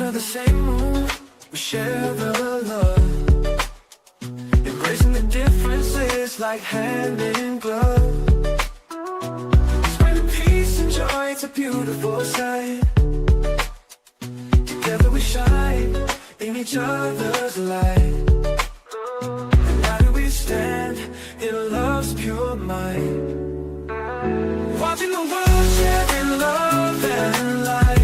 under the same moon, we share the love. Embracing the differences like hand in glove. Spreading peace and joy, it's a beautiful sight. Together we shine in each other's light. And now do we stand in love's pure might. Watching the world share in love and light.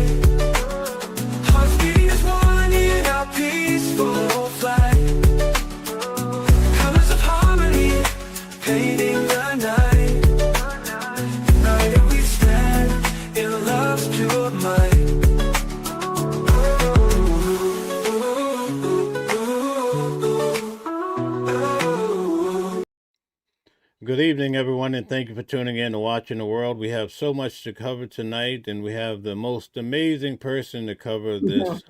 Hearts beating as one in our peaceful flight. Colors of harmony painting the night. United we stand in love's pure might. Good evening, everyone, and thank you for tuning in to Watching the World. We have so much to cover tonight, and we have the most amazing person to cover this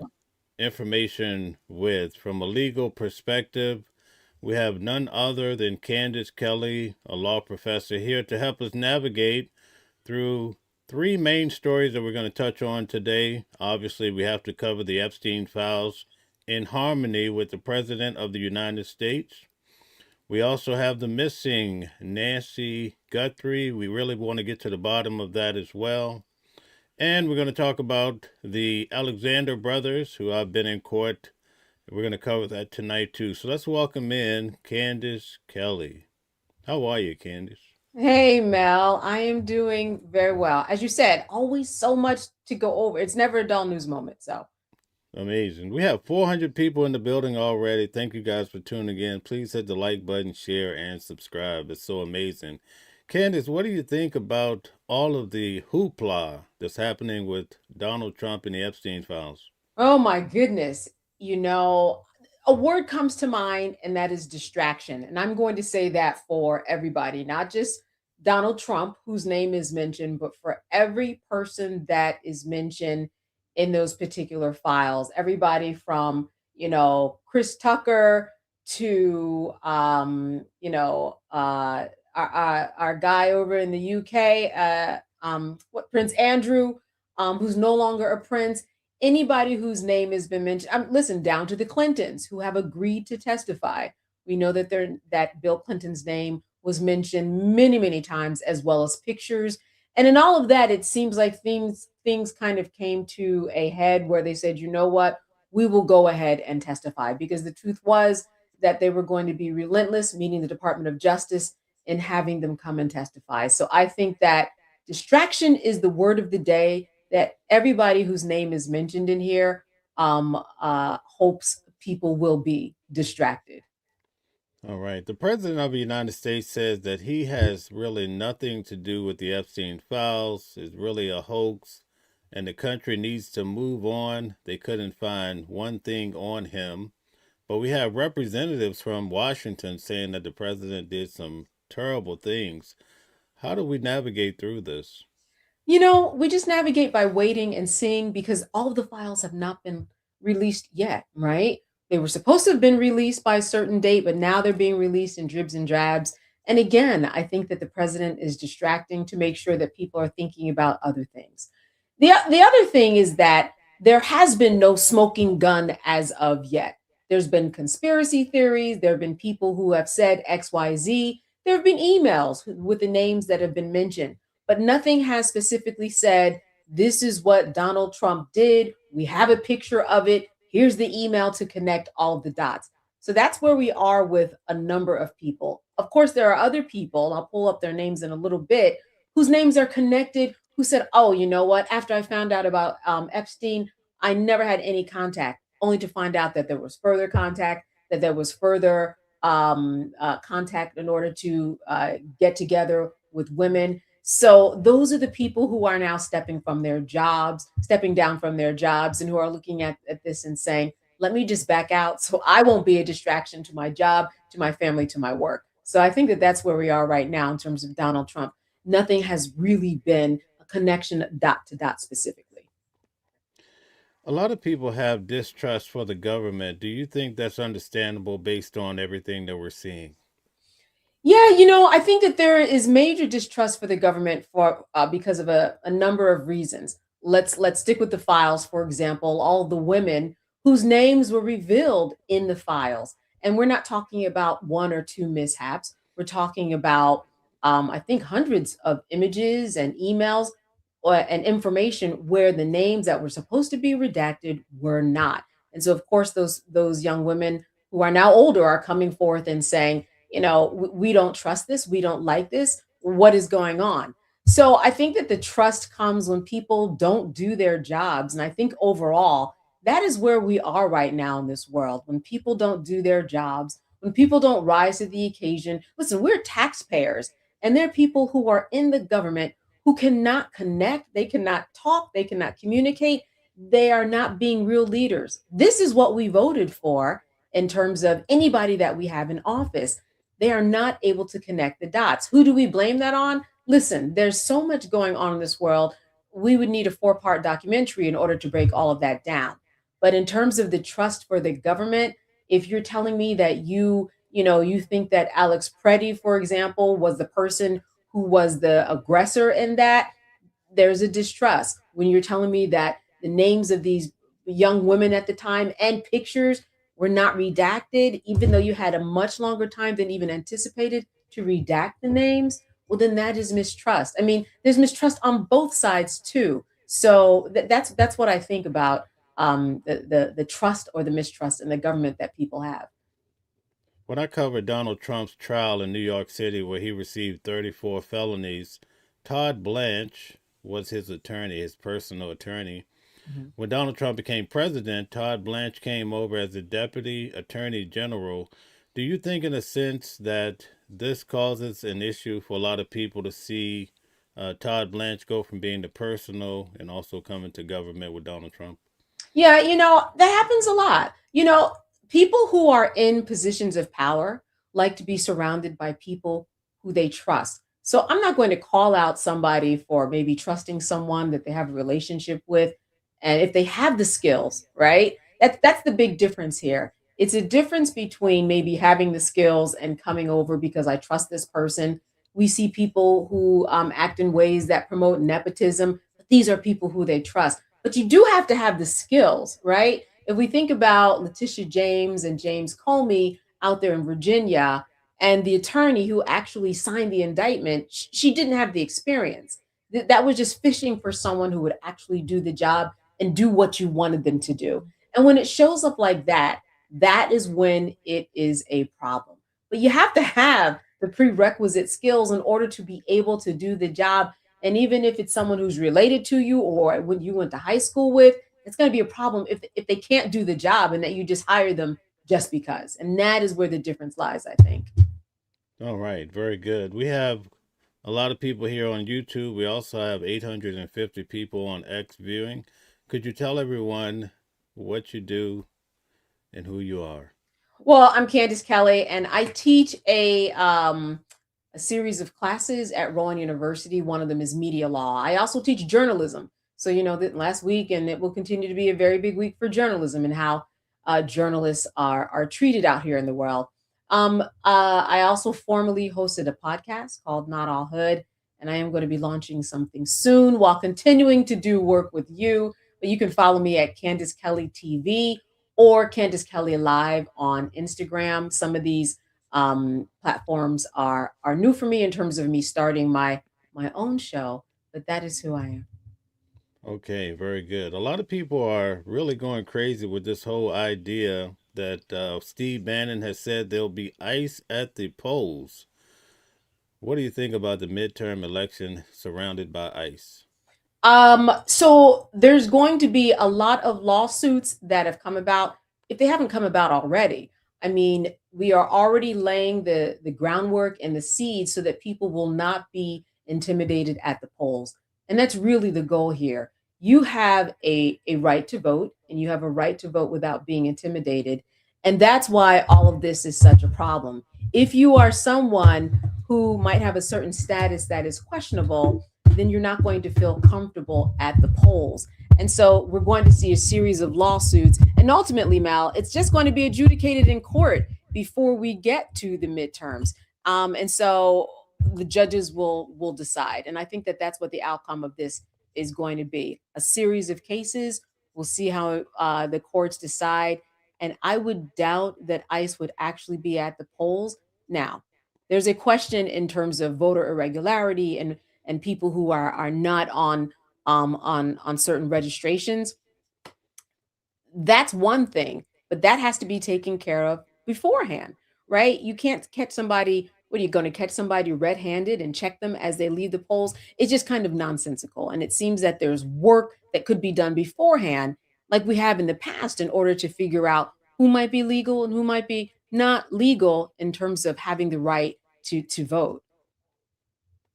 information with. From a legal perspective, we have none other than Candice Kelley, a law professor, here to help us navigate through three main stories that we're going to touch on today. Obviously, we have to cover the Epstein files in harmony with the President of the United States. We also have the missing Nancy Guthrie. We really want to get to the bottom of that as well. And we're going to talk about the Alexander brothers who have been in court. We're going to cover that tonight too. So let's welcome in Candice Kelley. How are you, Candice? Hey, Mel. I am doing very well. As you said, always so much to go over. It's never a dull news moment. So Amazing. We have 400 people in the building already. Thank you guys for tuning in. Please hit the like button, share, and subscribe. It's so amazing. Candice, what do you think about all of the hoopla that's happening with Donald Trump and the Epstein files? oh my goodness. You know, a word comes to mind, and that is distraction. And I'm going to say that for everybody, not just Donald Trump, whose name is mentioned, but for every person that is mentioned in those particular files. Everybody from, Chris Tucker to, our guy over in the UK, what Prince Andrew, who's no longer a prince. Anybody whose name has been mentioned, listen, down to the Clintons who have agreed to testify. We know that Bill Clinton's name was mentioned many, many times, as well as pictures. And in all of that, it seems like things kind of came to a head where they said, you know what, we will go ahead and testify, because the truth was that they were going to be relentless, meaning the Department of Justice, in having them come and testify. So I think that distraction is the word of the day, that everybody whose name is mentioned in here hopes people will be distracted. All right. The President of the United States says that he has really nothing to do with the Epstein files. It's really a hoax, and the country needs to move on. They couldn't find one thing on him. But we have representatives from Washington saying that the president did some terrible things. How do we navigate through this? We just navigate by waiting and seeing, because all of the files have not been released yet, right? They were supposed to have been released by a certain date, but now they're being released in dribs and drabs. And again, I think that the president is distracting to make sure that people are thinking about other things. The other thing is that there has been no smoking gun as of yet. There's been conspiracy theories. There have been people who have said XYZ. There have been emails with the names that have been mentioned, but nothing has specifically said, this is what Donald Trump did. We have a picture of it. Here's the email to connect all of the dots. So that's where we are with a number of people. Of course, there are other people, and I'll pull up their names in a little bit, whose names are connected, who said, oh, you know what? After I found out about Epstein, I never had any contact, only to find out that there was further contact, that there was further contact in order to get together with women. So those are the people who are now stepping down from their jobs, and who are looking at this and saying, let me just back out so I won't be a distraction to my job, to my family, to my work. So I think that that's where we are right now in terms of Donald Trump. Nothing has really been a connection dot to dot specifically. A lot of people have distrust for the government. Do you think that's understandable based on everything that we're seeing? Yeah, I think that there is major distrust for the government for because of a number of reasons. Let's stick with the files, for example, all the women whose names were revealed in the files. And we're not talking about one or two mishaps. We're talking about, I think, hundreds of images and emails and information where the names that were supposed to be redacted were not. And so, of course, those young women who are now older are coming forth and saying, we don't trust this, we don't like this. What is going on? So I think that the trust comes when people don't do their jobs. And I think overall, that is where we are right now in this world. When people don't do their jobs, when people don't rise to the occasion. Listen, we're taxpayers, and there are people who are in the government who cannot connect, they cannot talk, they cannot communicate. They are not being real leaders. This is what we voted for in terms of anybody that we have in office. They are not able to connect the dots. Who do we blame that on? Listen, there's so much going on in this world. We would need a four-part documentary in order to break all of that down. But in terms of the trust for the government, if you're telling me that you think that Alex Preddy, for example, was the person who was the aggressor in that, there's a distrust. When you're telling me that the names of these young women at the time and pictures were not redacted, even though you had a much longer time than even anticipated to redact the names, well, then that is mistrust. I mean, there's mistrust on both sides too. So that's what I think about the trust or the mistrust in the government that people have. When I covered Donald Trump's trial in New York City, where he received 34 felonies, Todd Blanche was his attorney, his personal attorney. Mhm. When Donald Trump became president, Todd Blanche came over as the deputy attorney general. Do you think, in a sense, that this causes an issue for a lot of people to see Todd Blanche go from being the personal and also coming to government with Donald Trump? Yeah, that happens a lot. People who are in positions of power like to be surrounded by people who they trust. So I'm not going to call out somebody for maybe trusting someone that they have a relationship with. And if they have the skills, right? That's the big difference here. It's a difference between maybe having the skills and coming over because I trust this person. We see people who act in ways that promote nepotism, but these are people who they trust. But you do have to have the skills, right? If we think about Letitia James and James Comey out there in Virginia, and the attorney who actually signed the indictment, she didn't have the experience. That was just fishing for someone who would actually do the job and do what you wanted them to do. And when it shows up like that, that is when it is a problem. But you have to have the prerequisite skills in order to be able to do the job. And even if it's someone who's related to you or when you went to high school with, it's going to be a problem if they can't do the job and that you just hire them just because. And that is where the difference lies, I think. All right, very good. We have a lot of people here on YouTube. We also have 850 people on X viewing. Could you tell everyone what you do and who you are? Well, I'm Candice Kelley, and I teach a series of classes at Rowan University. One of them is media law. I also teach journalism. So that last week, and it will continue to be a very big week for journalism and how journalists are treated out here in the world. I also formally hosted a podcast called Not All Hood, and I am going to be launching something soon while continuing to do work with you. But you can follow me at Candice Kelley TV or Candice Kelley Live on Instagram. Some of these platforms are new for me in terms of me starting my own show, but that is who I am. Okay, very good. A lot of people are really going crazy with this whole idea that Steve Bannon has said there'll be ICE at the polls. What do you think about the midterm election surrounded by ICE? So there's going to be a lot of lawsuits that have come about, if they haven't come about already. I mean, we are already laying the groundwork and the seeds so that people will not be intimidated at the polls. And that's really the goal here. You have a right to vote, and you have a right to vote without being intimidated. And that's why all of this is such a problem. If you are someone who might have a certain status that is questionable, then you're not going to feel comfortable at the polls. And so we're going to see a series of lawsuits. And ultimately, Mal, it's just going to be adjudicated in court before we get to the midterms. And so the judges will decide. And I think that that's what the outcome of this is going to be a series of cases. We'll see how the courts decide. And I would doubt that ICE would actually be at the polls. Now, there's a question in terms of voter irregularity and people who are not on certain registrations. That's one thing, but that has to be taken care of beforehand, right? You can't catch somebody. What are you going to catch somebody red-handed and check them as they leave the polls? It's just kind of nonsensical. And it seems that there's work that could be done beforehand, like we have in the past, in order to figure out who might be legal and who might be not legal in terms of having the right to vote.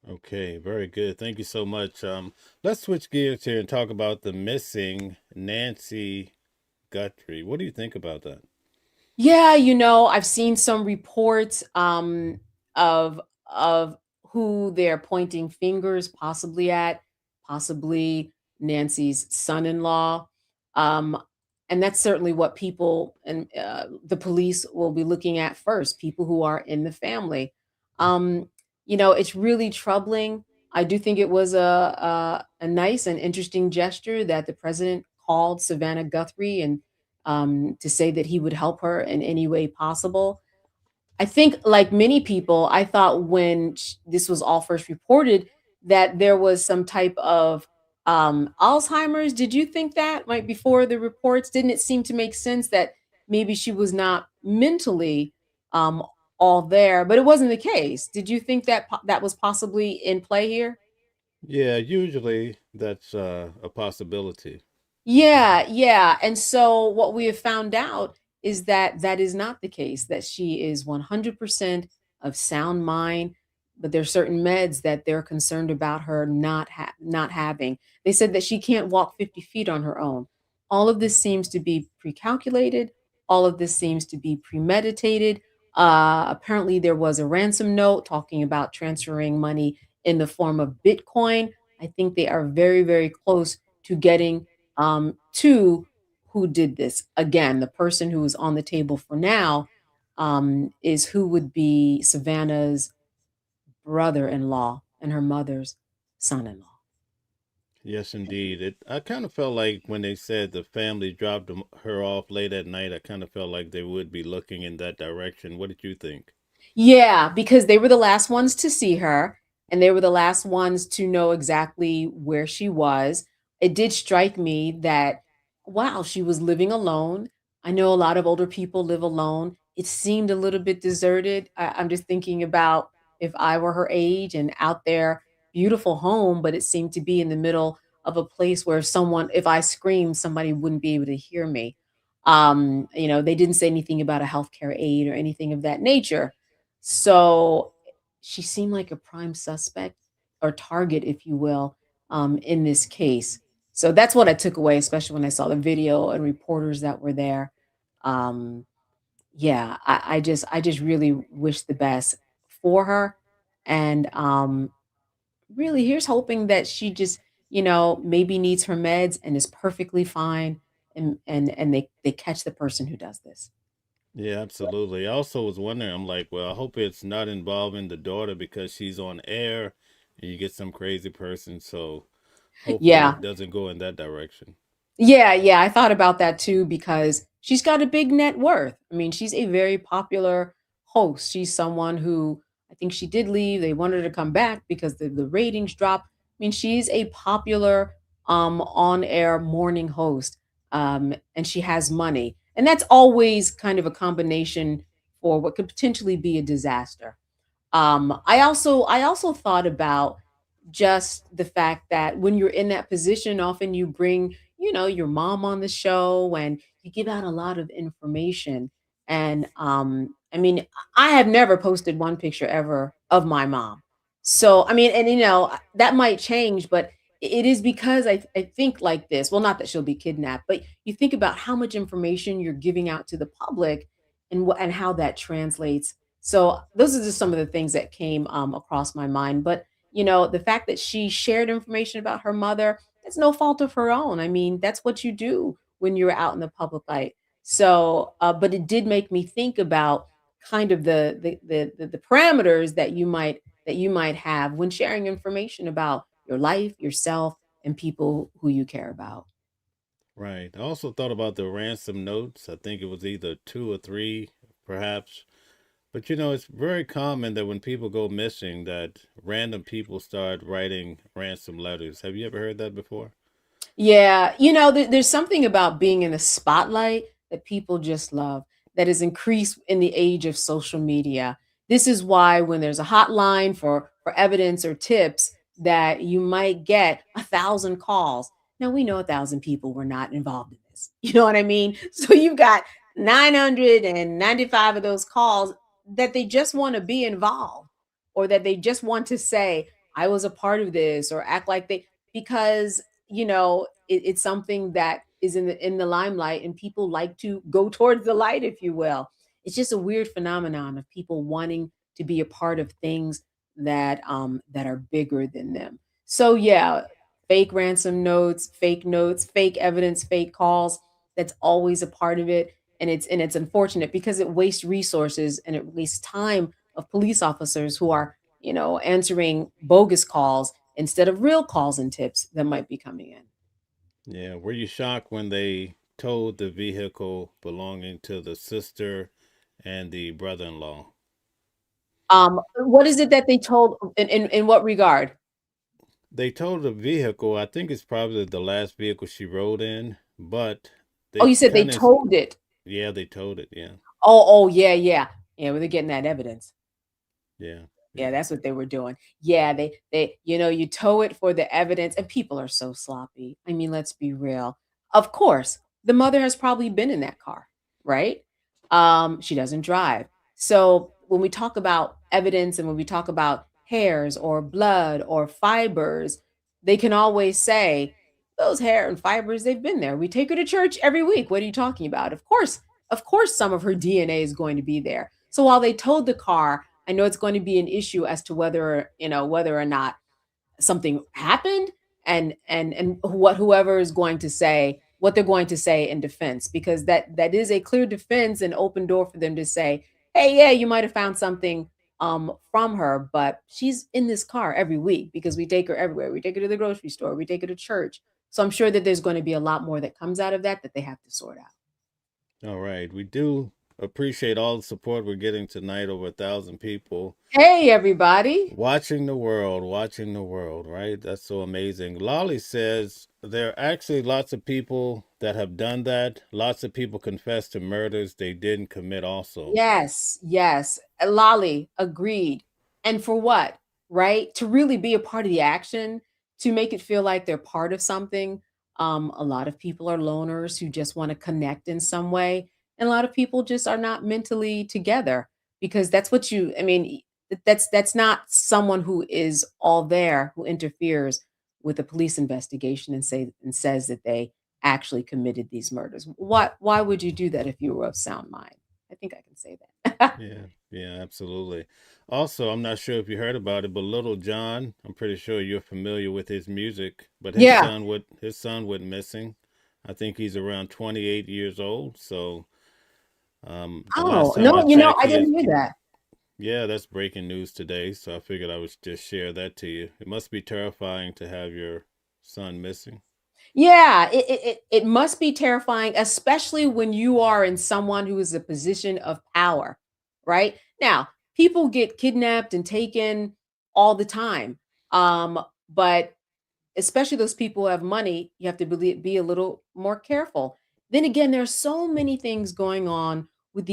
Okay, very good. Thank you so much. Let's switch gears here and talk about the missing Nancy Guthrie. What do you think about that? Yeah, I've seen some reports of who they're pointing fingers possibly at, possibly Nancy's son-in-law. Um, and that's certainly what people and the police will be looking at first, people who are in the family. Um, it's really troubling. I do think it was a nice and interesting gesture that the president called Savannah Guthrie and to say that he would help her in any way possible. I think, like many people, I thought when this was all first reported that there was some type of Alzheimer's. Did you think that, like before the reports? Didn't it seem to make sense that maybe she was not mentally um, all there? But it wasn't the case. Did you think that that was possibly in play here? Yeah, usually that's a possibility. Yeah, yeah. And so what we have found out is that that is not the case, that she is 100% of sound mind, but there's certain meds that they're concerned about her not having. They said that she can't walk 50 feet on her own. All of this seems to be pre-calculated. All of this seems to be premeditated. Apparently there was a ransom note talking about transferring money in the form of Bitcoin. I think they are very, very close to getting to who did this. Again, the person who is on the table for now is who would be Savannah's brother-in-law and her mother's son-in-law. Yes, indeed. I kind of felt like when they said the family dropped her off late at night, I kind of felt like they would be looking in that direction. What did you think? Yeah, because they were the last ones to see her and they were the last ones to know exactly where she was. It did strike me that, wow, she was living alone. I know a lot of older people live alone. It seemed a little bit deserted. I'm just thinking about if I were her age and out there, beautiful home, but it seemed to be in the middle of a place where if I screamed, somebody wouldn't be able to hear me. They didn't say anything about a healthcare aid or anything of that nature, so she seemed like a prime suspect or target, if you will, in this case. So that's what I took away, especially when I saw the video and reporters that were there. Um, yeah, I just really wish the best for her. And really, here's hoping that she just, maybe needs her meds and is perfectly fine. And they catch the person who does this. Yeah, absolutely. I also was wondering, I'm like, well, I hope it's not involving the daughter because she's on air and you get some crazy person. So hopefully Yeah. it doesn't go in that direction. Yeah, yeah, I thought about that too because she's got a big net worth. I mean, she's a very popular host. She's someone who I think she did leave. They wanted her to come back because the ratings dropped. I mean, she's a popular on-air morning host. And she has money. And that's always kind of a combination for what could potentially be a disaster. I also thought about just the fact that when you're in that position, often you bring, your mom on the show and you give out a lot of information. And I mean, I have never posted one picture ever of my mom. So I mean, and that might change, but it is because I think like this. Well, not that she'll be kidnapped, but you think about how much information you're giving out to the public and how that translates. So those are just some of the things that came across my mind. But the fact that she shared information about her mother, it's no fault of her own. I mean, that's what you do when you're out in the public light. So, but it did make me think about kind of the parameters that you might have when sharing information about your life, yourself, and people who you care about. Right. I also thought about the ransom notes. I think it was either two or three, perhaps. But it's very common that when people go missing, that random people start writing ransom letters. Have you ever heard that before? Yeah, there's something about being in the spotlight that people just love that is increased in the age of social media. This is why when there's a hotline for evidence or tips that you might get 1,000 calls. Now we know 1,000 people were not involved in this. You know what I mean? So you've got 995 of those calls that they just want to be involved or that they just want to say, I was a part of this or act like they because it's something that is in the limelight and people like to go towards the light, if you will. It's just a weird phenomenon of people wanting to be a part of things that are bigger than them. So yeah, fake ransom notes, fake evidence, fake calls, that's always a part of it. And it's unfortunate because it wastes resources and it wastes time of police officers who are answering bogus calls instead of real calls and tips that might be coming in. Yeah. Were you shocked when they towed the vehicle belonging to the sister and the brother in law? What is it that they told in what regard? They towed the vehicle. I think it's probably the last vehicle she rode in, but Oh, they you said they kind of, told it. yeah, they towed it. Yeah. Oh, yeah, yeah. Yeah, well, they're getting that evidence. Yeah. Yeah, Yeah. that's what they were doing. Yeah, you tow it for the evidence, and people are so sloppy. I mean, let's be real. Of course, the mother has probably been in that car, right? She doesn't drive. So when we talk about evidence and when we talk about hairs or blood or fibers, they can always say, those hair and fibers, they've been there. We take her to church every week. What are you talking about? Of course, some of her DNA is going to be there. So while they towed the car, I know it's going to be an issue as to whether or not something happened and whoever is going to say what they're going to say in defense because that is a clear defense and open door for them to say, hey, yeah, you might have found something from her, but she's in this car every week because we take her everywhere. We take her to the grocery store, we take her to church. So I'm sure that there's going to be a lot more that comes out of that they have to sort out. All right. We do appreciate all the support we're getting tonight. Over 1,000 people Hey everybody. watching the world, right? That's so amazing. Lolly says there are actually lots of people that have done that. Lots of people confess to murders they didn't commit, also. Yes, yes. Lolly agreed. And for what? Right? To really be a part of the action, to make it feel like they're part of something. A lot of people are loners who just want to connect in some way. And a lot of people just are not mentally together because that's what I mean, that's not someone who is all there who interferes with a police investigation and says that they actually committed these murders. Why would you do that if you were of sound mind? I think I can say that. Yeah, yeah, absolutely. Also, I'm not sure if you heard about it, but Little John, I'm pretty sure you're familiar with his music, but Yeah. his son went missing. I think he's around 28 years old. So, the last Oh, time I no, checked, I he is. didn't hear that. Yeah, that's breaking news today. So I figured I would just share that to you. It must be terrifying to have your son missing. Yeah, it must be terrifying, especially when you are in someone who is a position of power, right? Now, people get kidnapped and taken all the time. But especially those people who have money, you have to be a little more careful. Then again, there are so many things going on with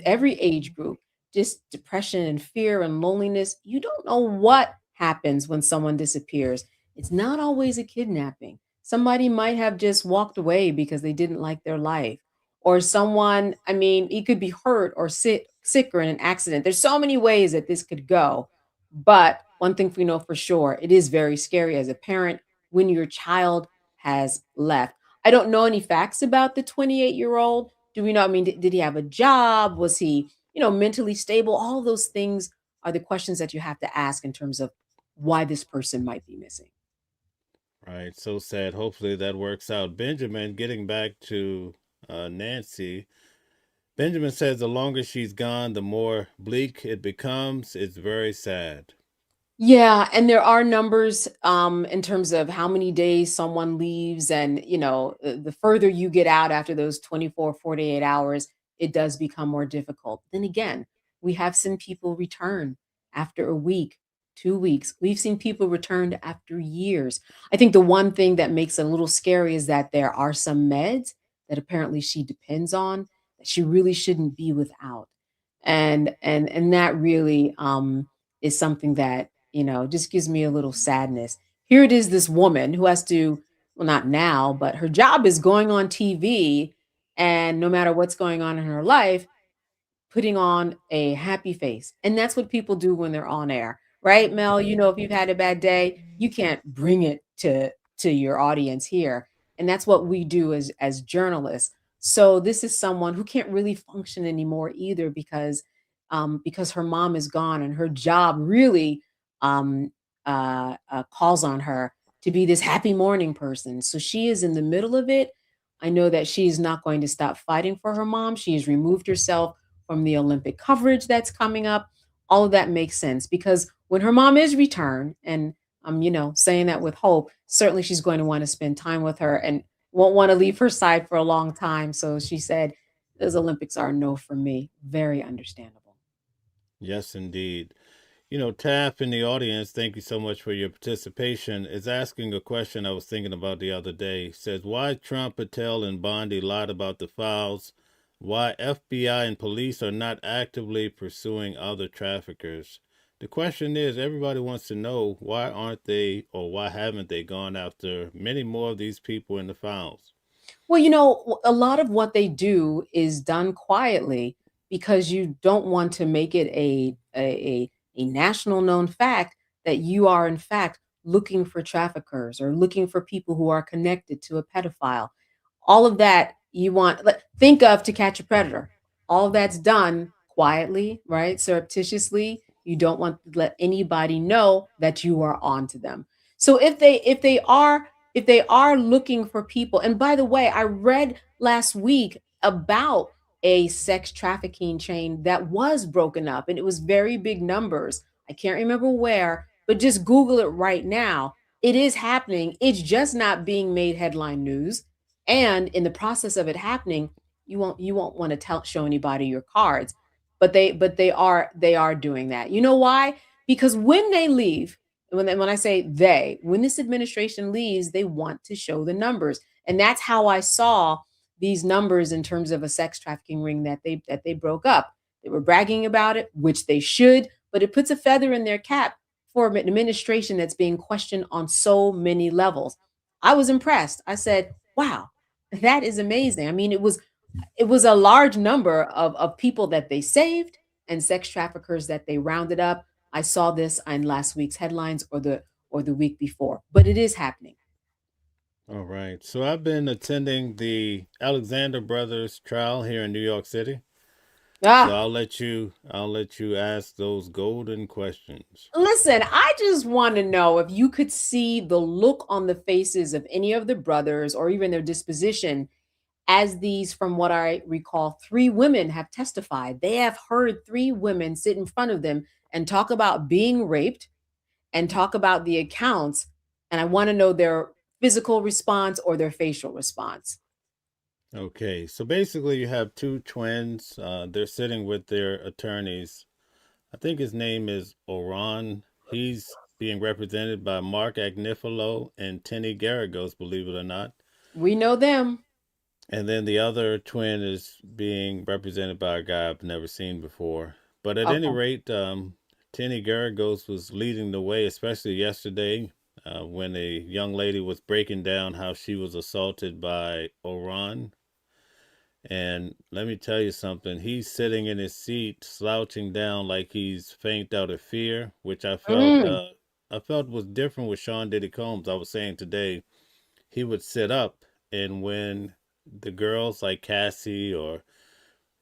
every age group, just depression and fear and loneliness. You don't know what happens when someone disappears. It's not always a kidnapping. Somebody might have just walked away because they didn't like their life. Or someone, I mean, he could be hurt or sick or in an accident. There's so many ways that this could go, but one thing we know for sure, it is very scary as a parent when your child has left. I don't know any facts about the 28-year-old. Do we know? I mean, did he have a job? Was he, mentally stable? All those things are the questions that you have to ask in terms of why this person might be missing. Right. So sad. Hopefully that works out. Benjamin, getting back to Nancy. Benjamin says the longer she's gone, the more bleak it becomes. It's very sad. Yeah, and there are numbers in terms of how many days someone leaves, and the further you get out after those 24, 48 hours, it does become more difficult. Then again, we have seen people return after a week, 2 weeks. We've seen people returned after years. I think the one thing that makes it a little scary is that there are some meds that apparently she depends on that she really shouldn't be without. And that really is something that, just gives me a little sadness. Here it is, this woman who has to, well, not now, but her job is going on TV, and no matter what's going on in her life, putting on a happy face. And that's what people do when they're on air, right, Mel? If you've had a bad day, you can't bring it to your audience here. And that's what we do as journalists. So this is someone who can't really function anymore either, because her mom is gone and her job really um calls on her to be this happy morning person. So she is in the middle of it. I know that she's not going to stop fighting for her mom. She has removed herself from the Olympic coverage that's coming up. All of that makes sense because when her mom is returned, and I'm, saying that with hope, certainly she's going to want to spend time with her and won't want to leave her side for a long time. So she said, those Olympics are a no for me. Very understandable. Yes, indeed. Taff in the audience, thank you so much for your participation, is asking a question I was thinking about the other day. Says, why Trump, Patel, and Bondi lied about the files? Why FBI and police are not actively pursuing other traffickers? The question is, everybody wants to know why aren't they or why haven't they gone after many more of these people in the files? Well, a lot of what they do is done quietly because you don't want to make it a national known fact that you are in fact looking for traffickers or looking for people who are connected to a pedophile. All of that you want, think of To Catch a Predator. All of that's done quietly, right? Surreptitiously. You don't want to let anybody know that you are on to them. So if they are looking for people, and by the way, I read last week about a sex trafficking chain that was broken up, and it was very big numbers. I can't remember where, but just Google it right now. It is happening. It's just not being made headline news. And in the process of it happening, you won't want to show anybody your cards. But they are doing that. You know why? Because when they leave, when I say they, when this administration leaves, they want to show the numbers. And that's how I saw these numbers in terms of a sex trafficking ring that they broke up. They were bragging about it, which they should, but it puts a feather in their cap for an administration that's being questioned on so many levels. I was impressed. I said, wow, that is amazing. I mean, it was a large number of people that they saved and sex traffickers that they rounded up. I saw this on last week's headlines or the week before, but it is happening. All right. So I've been attending the Alexander Brothers trial here in New York City. So Ah, I'll let you ask those golden questions. listen, I just want to know if you could see the look on the faces of any of the brothers or even their disposition as these, from what I recall, three women have testified. They have heard three women sit in front of them and talk about being raped and talk about the accounts. And I want to know their physical response or their facial response. Okay, so basically you have two twins. They're sitting with their attorneys. I think his name is Oran. He's being represented by Mark Agnifilo and Tenny Garagos, believe it or not. We know them. And then the other twin is being represented by a guy I've never seen before. But at any Okay. rate, Tenny Garagos was leading the way, especially yesterday when a young lady was breaking down how she was assaulted by Oran. And let me tell you something. He's sitting in his seat, slouching down like he's faint out of fear, which Mm, I felt was different with Sean Diddy Combs. I was saying today he would sit up, and when the girls like Cassie or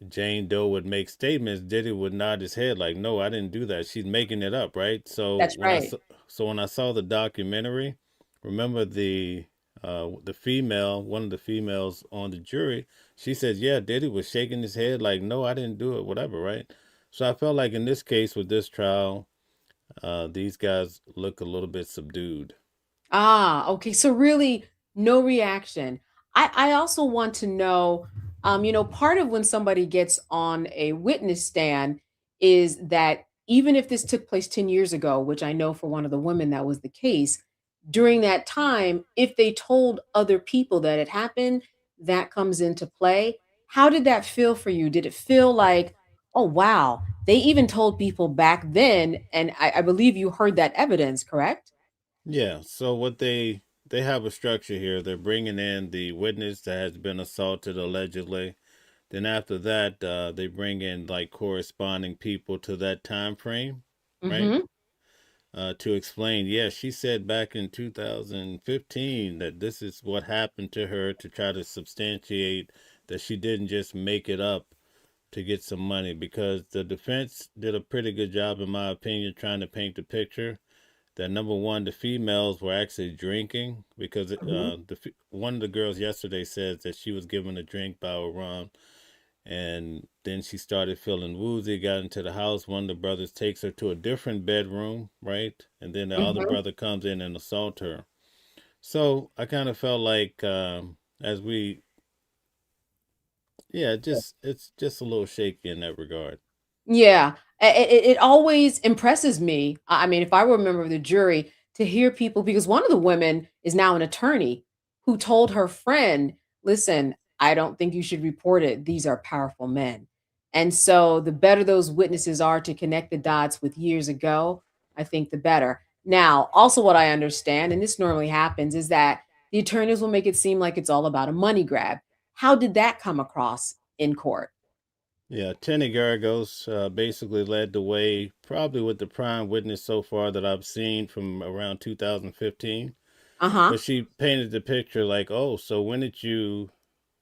Jane Doe would make statements, Diddy would nod his head like, "No, I didn't do that. She's making it up, right?" So that's right. when I saw the documentary, remember the female, one of the females on the jury, she says, "Yeah, Diddy was shaking his head like, no, I didn't do it, whatever, right?" So I felt like in this case with this trial, These guys look a little bit subdued. Ah, okay. So really no reaction. I also want to know, part of when somebody gets on a witness stand is that even if this took place 10 years ago, which I know for one of the women that was the case, during that time, if they told other people that it happened, that comes into play. How did that feel for you? Did it feel like, oh wow, they even told people back then, and I believe you heard that evidence, correct? Yeah. So what they have a structure here. They're bringing in the witness that has been assaulted allegedly. Then after that, they bring in like corresponding people to that time frame, right? Mm-hmm. To explain. Yeah, she said back in 2015 that this is what happened to her to try to substantiate that she didn't just make it up to get some money because the defense did a pretty good job, in my opinion, trying to paint the picture that number one, the females were actually drinking because Mhm, one of the girls yesterday says that she was given a drink by Iran and then she started feeling woozy, got into the house. One of the brothers takes her to a different bedroom, right? And then the other mhm. brother comes in and assaults her. So I kind of felt like, as we, yeah, it's just a little shaky in that regard. Yeah, it always impresses me. I mean, if I were a member of the jury, to hear people, because one of the women is now an attorney who told her friend, "Listen, I don't think you should report it. These are powerful men." And so the better those witnesses are to connect the dots with years ago, I think the better. Now, also what I understand, and this normally happens, is that the attorneys will make it seem like it's all about a money grab. How did that come across in court? Yeah, Tenny Garagos basically led the way, probably with the prime witness so far that I've seen from around 2015. Uh-huh. But she painted the picture like, oh, so when did you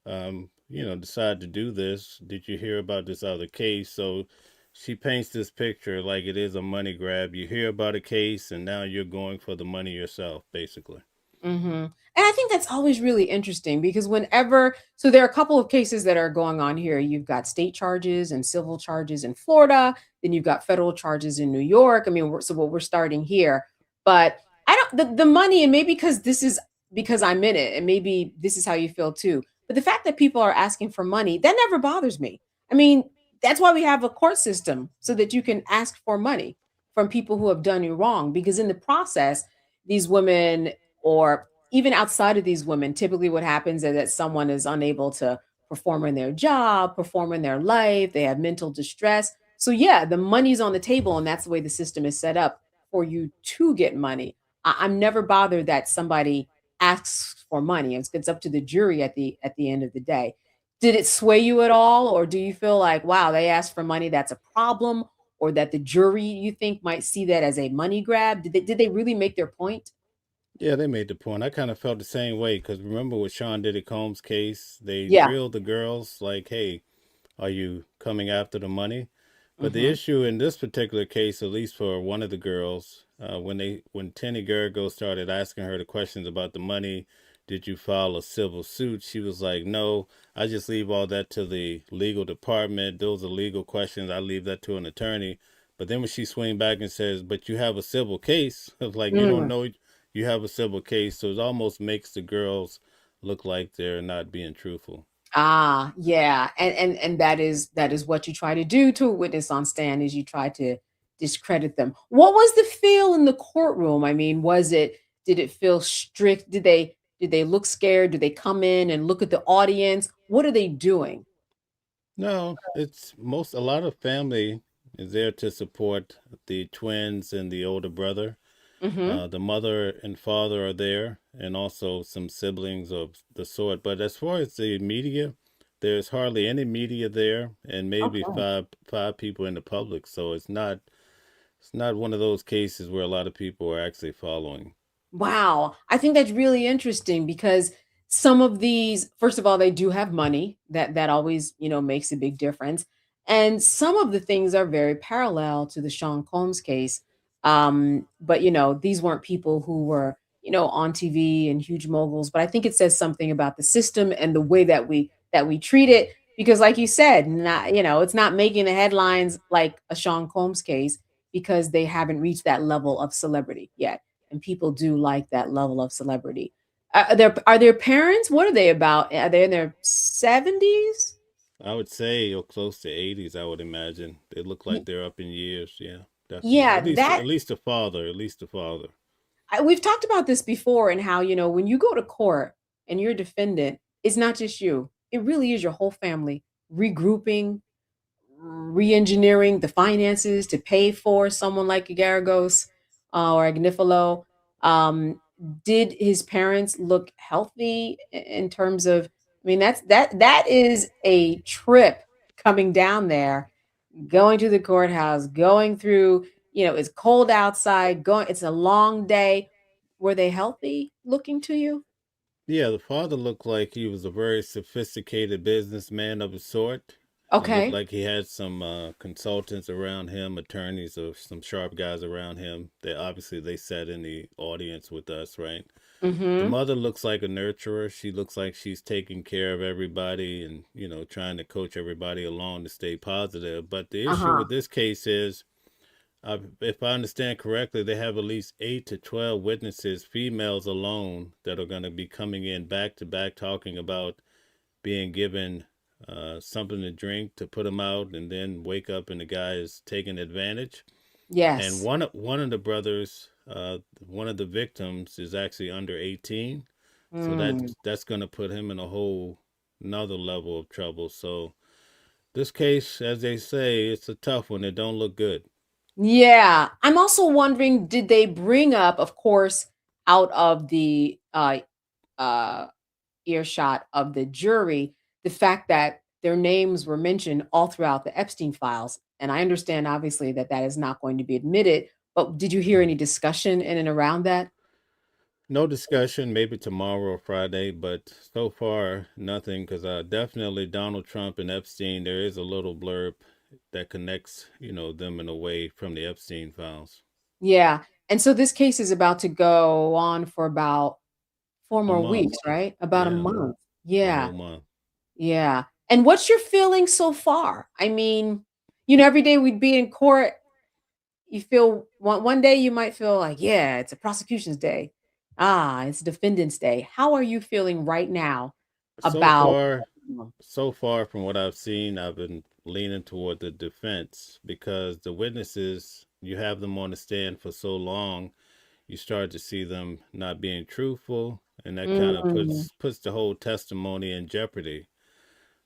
decide to do this? Did you hear about this other case? So she paints this picture like it is a money grab. You hear about a case and now you're going for the money yourself, basically. Mhm. And I think that's always really interesting because whenever so there are a couple of cases that are going on here. You've got state charges and civil charges in Florida, then you've got federal charges in New York. I mean, so what we're starting here. But I don't the money, and maybe because this is because I'm in it, and maybe this is how you feel too. But the fact that people are asking for money, that never bothers me. I mean, that's why we have a court system so that you can ask for money from people who have done you wrong because in the process, these women or even outside of these women, typically what happens is that someone is unable to perform in their job, perform in their life, they have mental distress. So yeah, the money's on the table and that's the way the system is set up for you to get money. I'm never bothered that somebody asks for money. It's up to the jury at the end of the day. Did it sway you at all, or do you feel like, wow, they asked for money, that's a problem, or that the jury you think might see that as a money grab? Did they really make their point? Yeah, they made the point. I kind of felt the same way because remember with Sean Diddy Combs' case, they Yeah. grilled the girls like, hey, are you coming after the money? But the Mhm. issue in this particular case, at least for one of the girls, when Tenny Gergo started asking her the questions about the money, did you file a civil suit? She was like, no, I just leave all that to the legal department. Those are legal questions. I leave that to an attorney. But then when she swing back and says, but you have a civil case, it's like you don't Mm. know you have a civil case, so it almost makes the girls look like they're not being truthful. Ah, yeah, and that is what you try to do to a witness on stand is you try to discredit them. What was the feel in the courtroom? I mean, did it feel strict? Did they look scared? Did they come in and look at the audience? What are they doing? No, it's most a lot of family is there to support the twins and the older brother. Mhm. The mother and father are there, and also some siblings of the sort. But as far as the media, there's hardly any media there, and maybe Okay. five people in the public. So it's not one of those cases where a lot of people are actually following. Wow. I think that's really interesting because some of these, first of all, they do have money. That always, makes a big difference. And some of the things are very parallel to the Sean Combs case. But these weren't people who were, on TV and huge moguls. But I think it says something about the system and the way that we treat it. Because like you said, not, it's not making the headlines like a Sean Combs case. because they haven't reached that level of celebrity yet. And people do like that level of celebrity. Are their parents? What are they about? Are they in their 70s? I would say you're close to 80s. I would imagine they look like they're up in years. Yeah, definitely. Yeah, At least the father. At least the father. we've talked about this before and how, when you go to court and you're a defendant, it's not just you. It really is your whole family regrouping, re-engineering the finances to pay for someone like Garagos or Agnifilo. Um, did his parents look healthy in terms of? I mean, that is a trip coming down there, going to the courthouse, going through. It's cold outside. It's a long day. Were they healthy looking to you? Yeah, the father looked like he was a very sophisticated businessman of a sort. It looked Okay. like he had some consultants around him, attorneys or some sharp guys around him. They sat in the audience with us, right? The Mm-hmm. mother looks like a nurturer. She looks like she's taking care of everybody and, trying to coach everybody along to stay positive. But the issue Uh-huh. with this case is, if I understand correctly, they have at least 8 to 12 witnesses, females alone, that are going to be coming in back to back talking about being given something to drink to put them out and then wake up and the guy is taking advantage. And Yes. one of the brothers, one of the victims, is actually under 18, so Mm. that's going to put him in a whole another level of trouble. So this case, as they say, it's a tough one. It don't look good. Yeah. I'm also wondering, did they bring up, of course, out of the uh earshot of the jury, the fact that their names were mentioned all throughout the Epstein files? And I understand obviously that that is not going to be admitted, but did you hear any discussion in and around that? No discussion, maybe tomorrow or Friday, but so far nothing. Because definitely Donald Trump and Epstein, there is a little blurb that connects, them in a way from the Epstein files. Yeah. And so this case is about to go on for about four A more weeks, month, right? About a yeah, month. a Yeah. whole month. Yeah. And what's your feeling so far? I mean, every day we'd be in court, you feel one day you might feel like, yeah, it's a prosecution's day. Ah, it's defendant's day. How are you feeling right now So about? far, so far from what I've seen, I've been leaning toward the defense because the witnesses, you have them on the stand for so long, you start to see them not being truthful, and that kind of Mm, puts the whole testimony in jeopardy.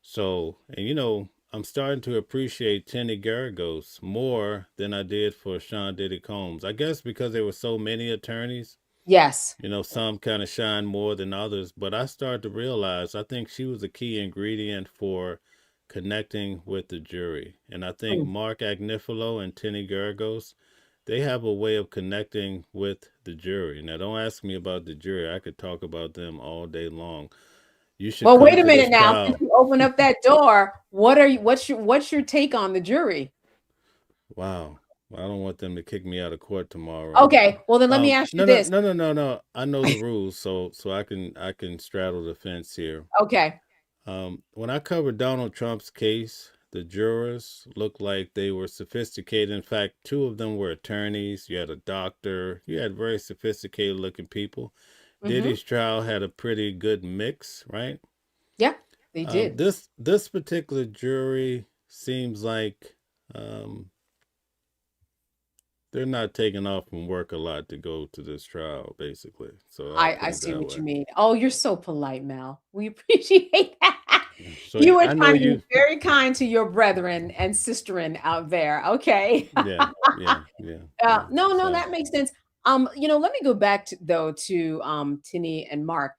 So, and I'm starting to appreciate Tenny Garagos more than I did for Sean Diddy Combs. I guess because there were so many attorneys, yes. some kind of shine more than others. But I started to realize I think she was a key ingredient for connecting with the jury. And I think Mm. Mark Agnifilo and Tenny Garagos, they have a way of connecting with the jury. Now, don't ask me about the jury. I could talk about them all day long. You should Well, come wait a to this minute now. Since trial. you open up that door, what's your take on the jury? Wow. I don't want them to kick me out of court tomorrow. Okay, well then let me ask you No, no, this. no, no, no, no. I know the rules, so I can straddle the fence here. Okay. When I covered Donald Trump's case, the jurors looked like they were sophisticated. In fact, two of them were attorneys. You had a doctor. You had very sophisticated looking people. Mm-hmm. Diddy's trial had a pretty good mix, right? Yeah, they did. This particular jury seems like they're not taking off from work a lot to go to this trial, basically. So I'll I put it see that what way. you mean. Oh, you're so polite, Mel. We appreciate that. So You were I know trying to be you. very kind to your brethren and sisterin out there. Okay. Yeah, yeah, yeah, yeah. No, no, So that makes sense. Let me go back to Tinny and Mark.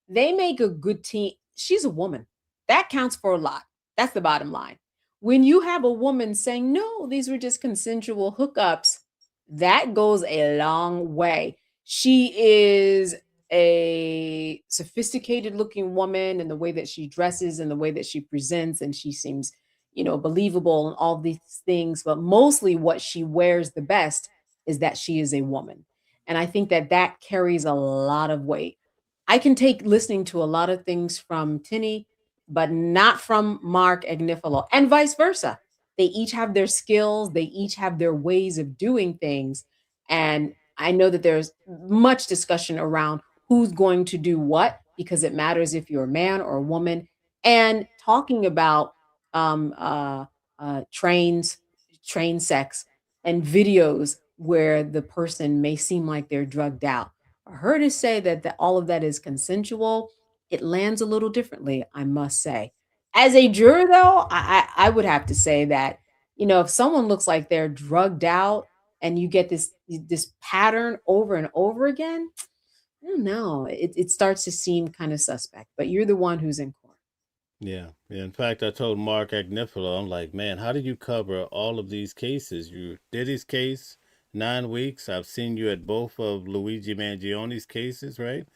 They make a good team. She's a woman. That counts for a lot. That's the bottom line. When you have a woman saying, no, these were just consensual hookups, that goes a long way. She is a sophisticated looking woman in the way that she dresses and the way that she presents, and she seems, believable and all these things. But mostly what she wears the best is that she is a woman. And I think that that carries a lot of weight. I can take listening to a lot of things from Tinny, but not from Mark Agnifilo, and vice versa. They each have their skills, they each have their ways of doing things. And I know that there's much discussion around who's going to do what because it matters if you're a man or a woman. And talking about um, uh, trains, train sex, and videos where the person may seem like they're drugged out. For her to say that all of that is consensual, it lands a little differently, I must say. As a juror, though, I would have to say that, if someone looks like they're drugged out and you get this pattern over and over again, I don't know. It starts to seem kind of suspect. But you're the one who's in court. Yeah. Yeah. In fact, I told Mark Agnifilo, I'm like, man, how did you cover all of these cases? You did his case 9 weeks. I've seen you at both of Luigi Mangione's cases, right?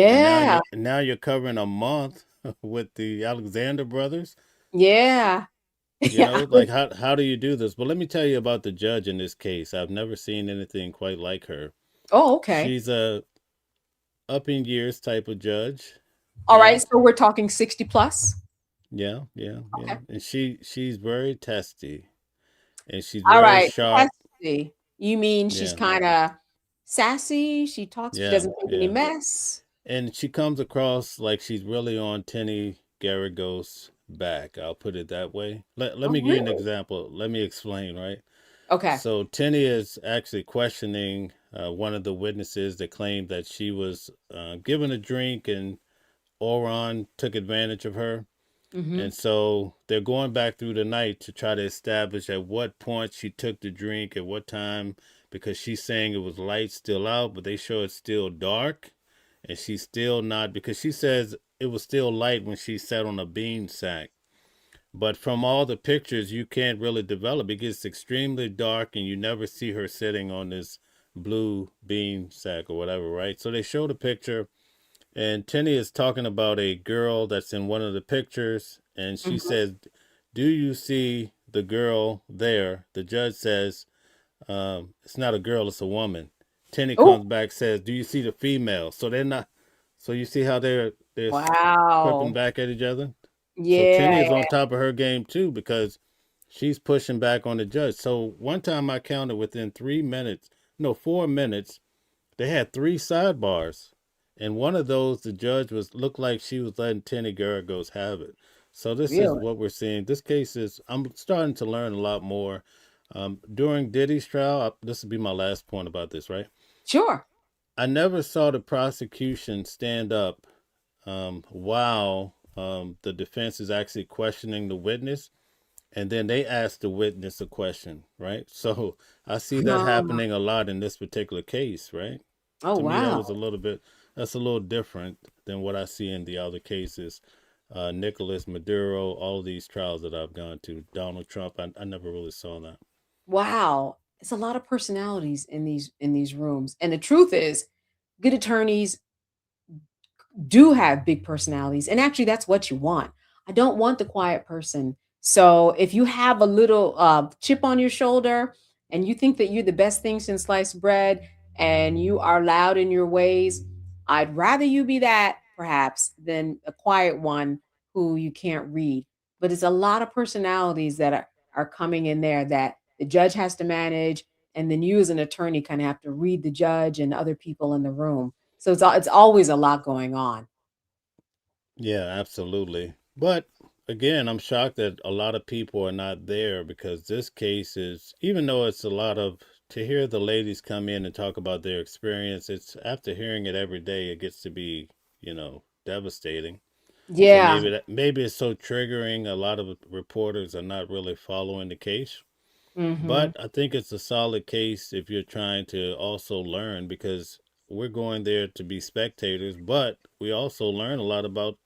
And Yeah, now you're covering a month with the Alexander brothers. yeah, You yeah. know, like how do you do this? But let me tell you about the judge in this case. I've never seen anything quite like her. Oh, okay. She's a up in years type of judge, All right. right? So we're talking 60 plus. Yeah, yeah, yeah. Okay. And she's very testy and she's All very right. sharp. Sassy. You mean she's Yeah, kind of sassy? She talks. She yeah, doesn't take any yeah. mess. And she comes across like she's really on Tenny Garagos' back. I'll put it that way. Let Oh, me give you an really? example. Let me explain, right? Okay. So Tenny is actually questioning one of the witnesses that claimed that she was given a drink and Oron took advantage of her. Mm-hmm. And so they're going back through the night to try to establish at what point she took the drink, at what time, because she's saying it was light still out, but they show it's still dark. And she's still not, because she says it was still light when she sat on a bean sack. But from all the pictures, you can't really develop. It gets extremely dark, and you never see her sitting on this blue bean sack or whatever, right? So they show the picture, and Tenny is talking about a girl that's in one of the pictures, and she Mm-hmm. says, "Do you see the girl there?" The judge says, "It's not a girl, it's a woman." Tenny Oh, comes back, says, "Do you see the female?" So they're not. So you see how they're quipping wow. back at each other. So Tenny Yeah. is on top of her game too because she's pushing back on the judge. So one time I counted within 3 minutes, no, 4 minutes, they had three sidebars. And one of those, the judge was looked like she was letting Tenny Garagos have it. So this is Really? what we're seeing. This case is, I'm starting to learn a lot more. During Diddy's trial, this will be my last point about this, right? Sure. I never saw the prosecution stand up while the defense is actually questioning the witness, and then they ask the witness a question, right? So I see that Um, happening a lot in this particular case, right? oh, To me, that wow. was a little bit, that's a little different than what I see in the other cases. Nicholas Maduro, all of these trials that I've gone to, Donald Trump, I never really saw that. Wow. It's a lot of personalities in these rooms. And the truth is, good attorneys do have big personalities. And actually, that's what you want. I don't want the quiet person. So if you have a little chip on your shoulder and you think that you're the best thing since sliced bread and you are loud in your ways, I'd rather you be that perhaps than a quiet one who you can't read. But it's a lot of personalities that are coming in there that the judge has to manage. And then you, as an attorney, kind of have to read the judge and other people in the room. So it's always a lot going on. Yeah, absolutely. But again, I'm shocked that a lot of people are not there because this case is, even though it's a lot of, to hear the ladies come in and talk about their experience, it's after hearing it every day, it gets to be, devastating. So Yeah. maybe it's so triggering. A lot of reporters are not really following the case. Mhm. But I think it's a solid case if you're trying to also learn because we're going there to be spectators, but we also learn a lot about,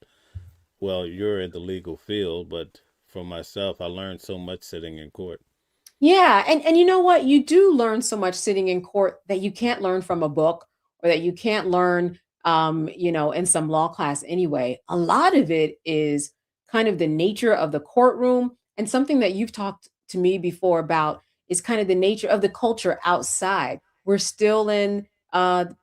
well, you're in the legal field, but for myself, I learned so much sitting in court. Yeah, and you know what? You do learn so much sitting in court that you can't learn from a book or that you can't learn in some law class anyway. A lot of it is kind of the nature of the courtroom and something that you've talked to me before about is kind of the nature of the culture outside. We're still in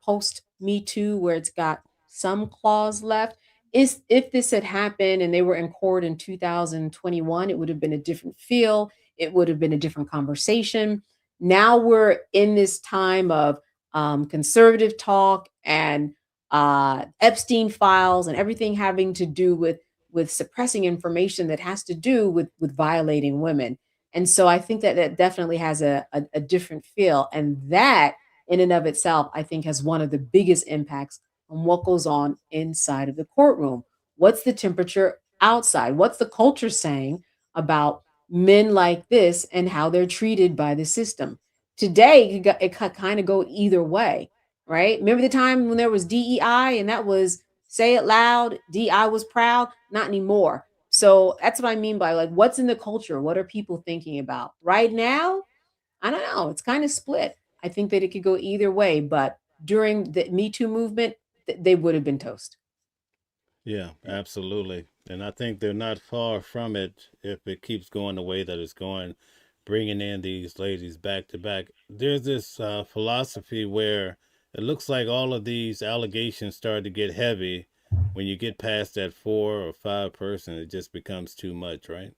post Me Too where it's got some clause left. Is if this had happened and they were in court in 2021, it would have been a different feel. it would have been a different conversation. Now we're in this time of conservative talk and Epstein files and everything having to do with suppressing information that has to do with violating women. And so I think that that definitely has a different feel. And that in and of itself, I think has one of the biggest impacts on what goes on inside of the courtroom. What's the temperature outside? What's the culture saying about men like this and how they're treated by the system? Today, it could kind of go either way, right? Remember the time when there was DEI and that was say it loud, DI was proud? Not anymore. So that's what I mean by like what's in the culture? What are people thinking about? Right now, I don't know. It's kind of split. I think that it could go either way, but during the Me Too movement, they would have been toast. Yeah, absolutely. And I think they're not far from it if it keeps going the way that it's going, bringing in these ladies back to back. There's this philosophy where it looks like all of these allegations start to get heavy. When you get past that four or five person, it just becomes too much, right?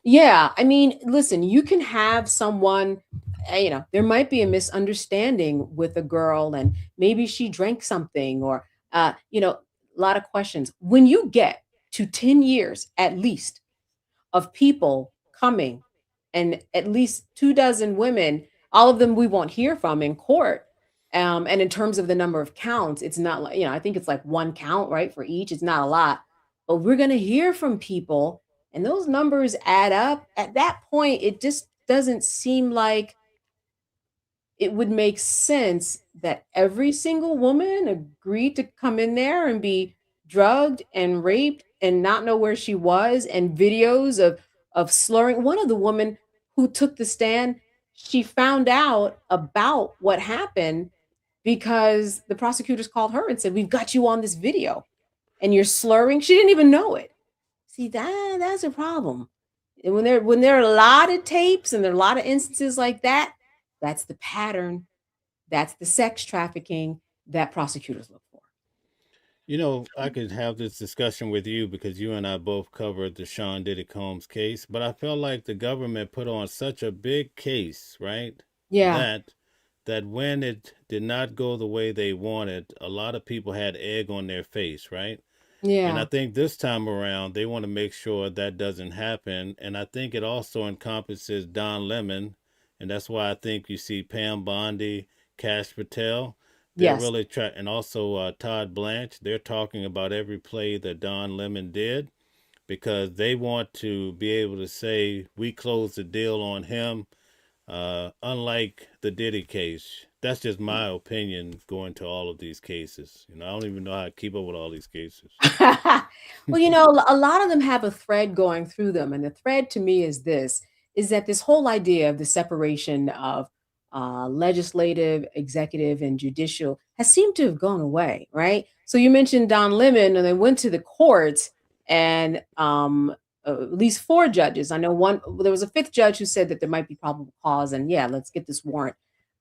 Yeah, I mean, listen, you can have someone, there might be a misunderstanding with a girl and maybe she drank something or, a lot of questions. When you get to 10 years at least of people coming and at least 2 dozen women, all of them we won't hear from in court. And in terms of the number of counts, it's not like, I think it's like one count, right, for each. It's not a lot, but we're going to hear from people and those numbers add up. At that point, it just doesn't seem like it would make sense that every single woman agreed to come in there and be drugged and raped and not know where she was and videos of slurring. One of the women who took the stand, she found out about what happened because the prosecutors called her and said, "We've got you on this video and you're slurring." She didn't even know it. See, that's a problem. And when there are a lot of tapes and there are a lot of instances like that, that's the pattern. That's the sex trafficking that prosecutors look for. You know, I could have this discussion with you because you and I both covered the Sean Diddy Combs case, but I felt like the government put on such a big case, right? Yeah. That that when it did not go the way they wanted, a lot of people had egg on their face, right? And I Yeah. think this time around they want to make sure that doesn't happen. And I think it also encompasses Don Lemon, and that's why I think you see Pam Bondi, Cash Patel. They're Yes. really trying, and also Todd Blanche. They're talking about every play that Don Lemon did because they want to be able to say we closed the deal on him. Unlike the Diddy case, that's just my opinion. Going to all of these cases, I don't even know how to keep up with all these cases. Well, a lot of them have a thread going through them. And the thread to me is this is that this whole idea of the separation of legislative, executive, and judicial has seemed to have gone away, right? So you mentioned Don Lemon, and they went to the courts, and at least four judges. I know one, there was a fifth judge who said that there might be probable cause, and yeah, let's get this warrant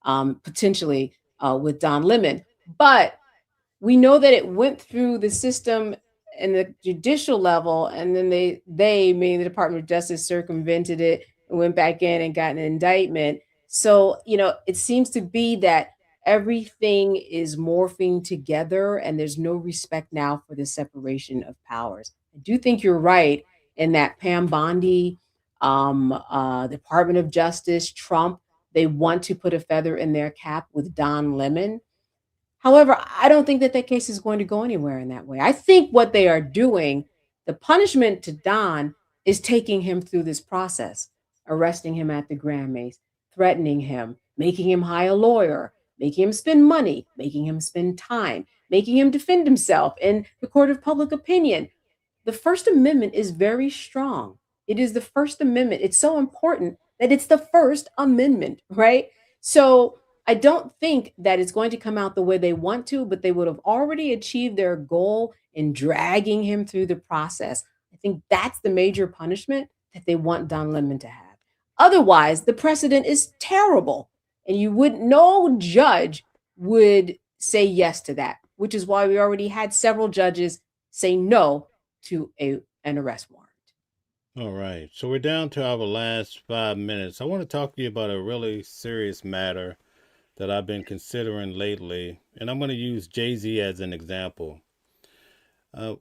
potentially with Don Lemon. But we know that it went through the system and the judicial level, and then they meaning the Department of Justice circumvented it and went back in and got an indictment. So it seems to be that everything is morphing together and there's no respect now for the separation of powers. I do think you're right in that Pam Bondi, Department of Justice, Trump, they want to put a feather in their cap with Don Lemon. However, I don't think that that case is going to go anywhere in that way. I think what they are doing, the punishment to Don is taking him through this process, arresting him at the Grammys, threatening him, making him hire a lawyer, making him spend money, making him spend time, making him defend himself in the court of public opinion. The First Amendment is very strong. It is the First Amendment. It's so important that it's the First Amendment, right? So I don't think that it's going to come out the way they want to, but they would have already achieved their goal in dragging him through the process. I think that's the major punishment that they want Don Lemon to have. Otherwise, the precedent is terrible, and no judge would say yes to that, which is why we already had several judges say no to an arrest warrant. All right. So we're down to our last 5 minutes. I want to talk to you about a really serious matter that I've been considering lately, and I'm going to use Jay Z as an example. Uh,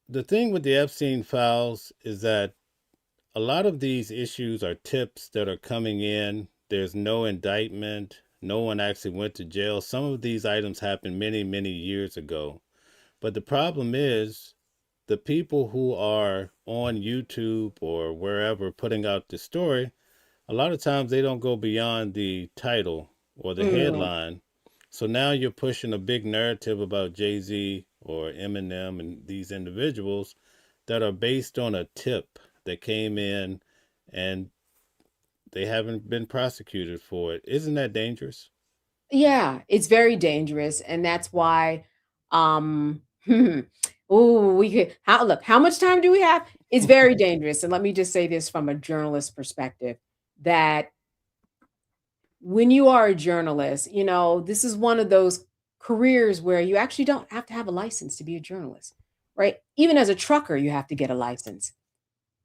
the thing with the Epstein files is that a lot of these issues are tips that are coming in. There's no indictment. No one actually went to jail. Some of these items happened many, many years ago. But the problem is the people who are on YouTube or wherever putting out the story, a lot of times they don't go beyond the title or the Mm. headline. So now you're pushing a big narrative about Jay Z or Eminem and these individuals that are based on a tip that came in and they haven't been prosecuted for it. Isn't that dangerous? Yeah, it's very dangerous, and that's why, um, oh, we could how look, how much time do we have? It's very dangerous, and let me just say this from a journalist perspective, that when you are a journalist, this is one of those careers where you actually don't have to have a license to be a journalist, right? Even as a trucker, you have to get a license.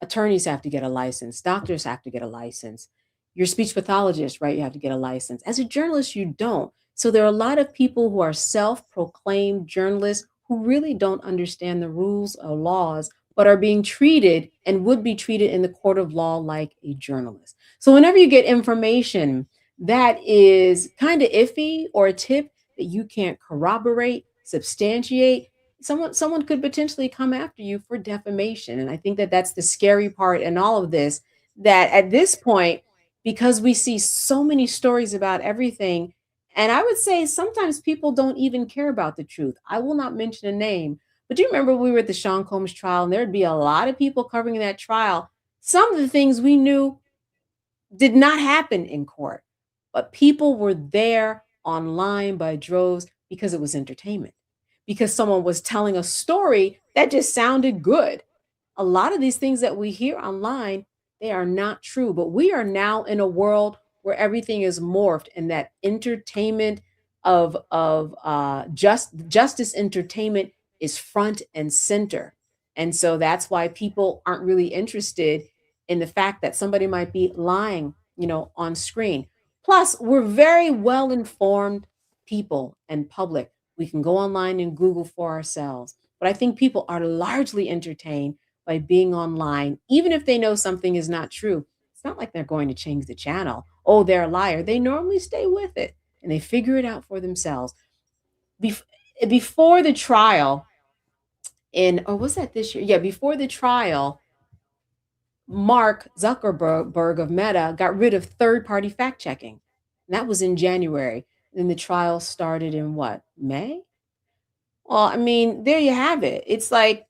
Attorneys have to get a license, doctors have to get a license. Your speech pathologist, right? You have to get a license. As a journalist, you don't. So there are a lot of people who are self proclaimed journalists who really don't understand the rules or laws, but are being treated and would be treated in the court of law like a journalist. So whenever you get information that is kind of iffy or a tip that you can't corroborate, substantiate, someone could potentially come after you for defamation, and I think that that's the scary part in all of this, that at this point, because we see so many stories about everything, and I would say sometimes people don't even care about the truth. I will not mention a name, but do you remember we were at the Sean Combs trial and there'd be a lot of people covering that trial? Some of the things we knew did not happen in court, but people were there online by droves because it was entertainment, because someone was telling a story that just sounded good. A lot of these things that we hear online, they are not true, but we are now in a world where everything is morphed, and that entertainment of justice entertainment is front and center. And so that's why people aren't really interested in the fact that somebody might be lying, on screen. Plus, we're very well informed people and public. We can go online and Google for ourselves. But I think people are largely entertained by being online, even if they know something is not true. It's not like they're going to change the channel. Oh, they're a liar. They normally stay with it and they figure it out for themselves. Bef- Before the trial, or was that this year? Yeah, before the trial, Mark Zuckerberg of Meta got rid of third party fact checking. And that was in January. Then the trial started in what, May? Well, I mean, there you have it. It's like,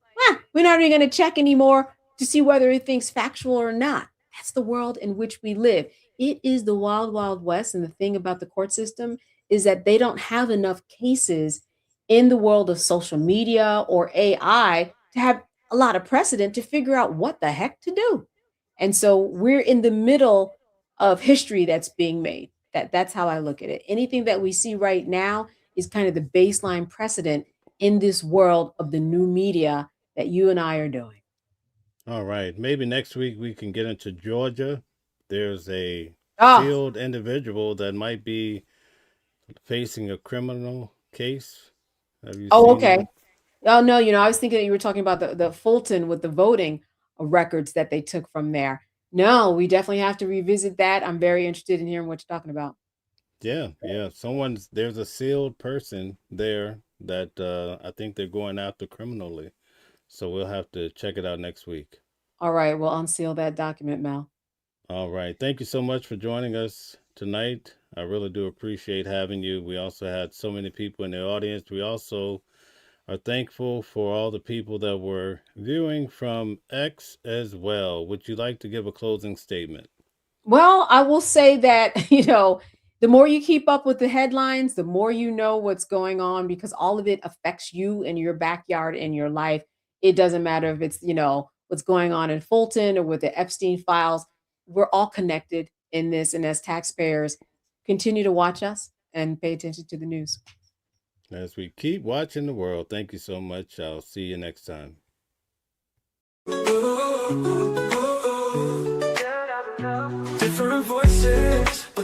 we're not even going to check anymore to see whether anything's factual or not. That's the world in which we live. It is the wild, wild west. And the thing about the court system is that they don't have enough cases in the world of social media or AI to have a lot of precedent to figure out what the heck to do. And so we're in the middle of history that's being made. That's how I look at it. Anything that we see right now is kind of the baseline precedent in this world of the new media that you and I are doing. All right. Maybe next week we can get into Georgia. There's a Oh, sealed individual that might be facing a criminal case. Have you oh, seen okay. that? Oh no, I was thinking that you were talking about the Fulton with the voting records that they took from there. No, we definitely have to revisit that. I'm very interested in hearing what you're talking about. Yeah, yeah. There's a sealed person there that I think they're going after criminally. So we'll have to check it out next week. All right, we'll unseal that document, Mel. All right. Thank you so much for joining us tonight. I really do appreciate having you. We also had so many people in the audience. We also are thankful for all the people that were viewing from X as well. Would you like to give a closing statement? Well, I will say that, the more you keep up with the headlines, the more you know what's going on, because all of it affects you in your backyard in your life. It doesn't matter if it's, what's going on in Fulton or with the Epstein files. We're all connected in this. And as taxpayers, continue to watch us and pay attention to the news. As we keep watching the world, thank you so much. I'll see you next time.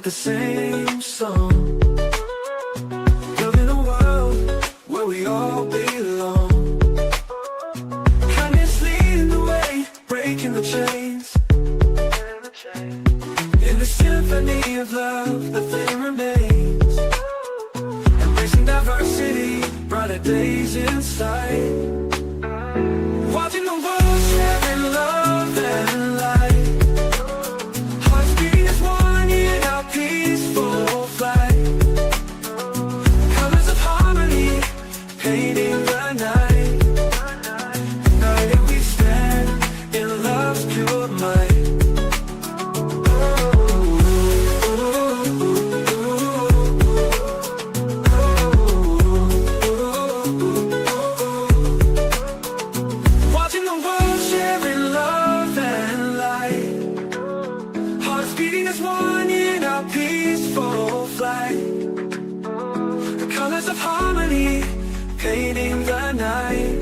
with the same song. Building a world where we all belong. Kindness leading the way, breaking the chains. In the symphony of love, the theme remains. Embracing diversity, brighter days in sight. Watching the world sharing love and light. Hearts beating as one in our peaceful flight. Colors of harmony, painting the night. United we stand in love's pure might. Watching the world sharing love and light. Hearts beating as one in our peaceful flight. The colors of harmony, painting the night.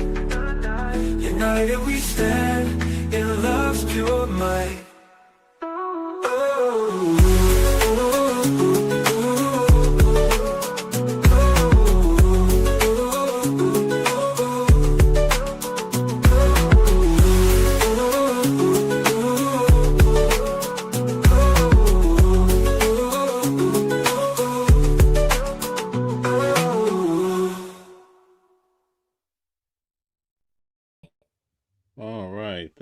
United we stand in love's pure might.